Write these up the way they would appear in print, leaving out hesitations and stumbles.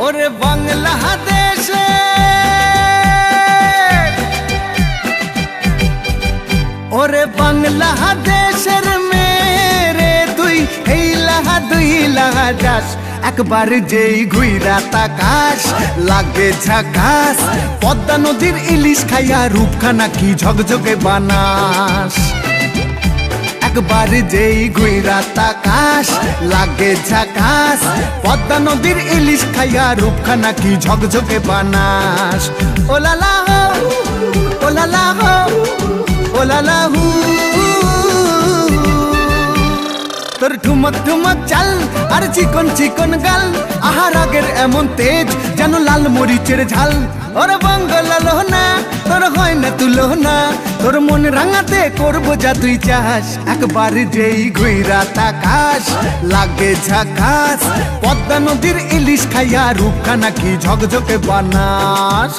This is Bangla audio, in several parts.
ওরে বাংলাদেশে ওরে বাংলাদেশের মেরে তুই হেইলাহা দুইলাহা যাস একবার যেই ঘুইরা তাকাস লাগে ঝাকাস পদ্মা নদীর ইলিশ খাইয়া রূপখানা কি ঝকঝকে বানাস একবার যেই ঘুইরা তাকাস লাগে ঝাকাস পদ্মা নদীর ইলিশ খাইয়া রূপখানা কি ঝকঝকে বানাস ওলালা হো ওলালা হো ওলালা হু তোর ঠুমক ঠুমক চাল আর চিকন চিকন গাল আহার আগের এমন তেজ যেন লাল মরিচের ঝাল ওর বঙ্গলালো না তোর হয় না তুলো না তোর মন রাঙাতে করবো যা তুই চাস একবার যেই ঘুইরা তাকাস লাগে ঝাকাস পদ্মা নদীর ইলিশ খাইয়া রূপখানা কি ঝকঝকে বানাস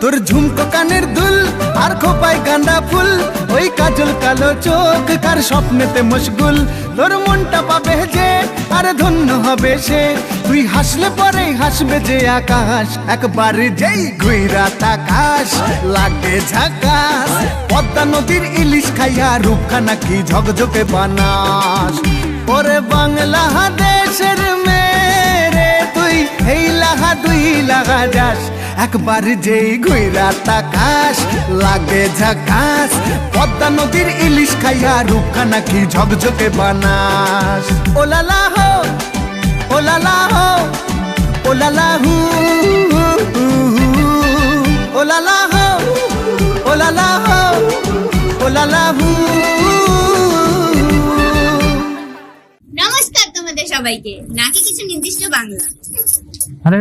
তোর ঝুমকো কানের দুল আর খোপায় গাঁদা ফুল ওই কাজল কালো চোখ কার স্বপ্নেতে মশগুল তোর মনটা পাবে যে আর ধন্য হবে সে তুই হাসলে পরে হাসবে যে আকাশ একবার যেই ঘুইরা তাকাস লাগে ঝাকাস পদ্মা নদীর ইলিশ খাইয়া রূপখানা কি ঝকঝকে বানাস ওরে বাংলাদেশের মেরে তুই হেইলাহা দুইলাহা যাস একবার যেই ঘুইরা তাকাস লাগে ঝাকাস পদ্মা নদীর ইলিশ খাইয়া রূপখানা কি ঝকঝকে বানাস ওলালা হো ওলালা হো ওলালা হু ওলালা হো ওলালা হো ওলালা হু। নমস্কার তোমাদের সবাইকে। নাকি কিছু নির্দিষ্ট বাংলা। আরে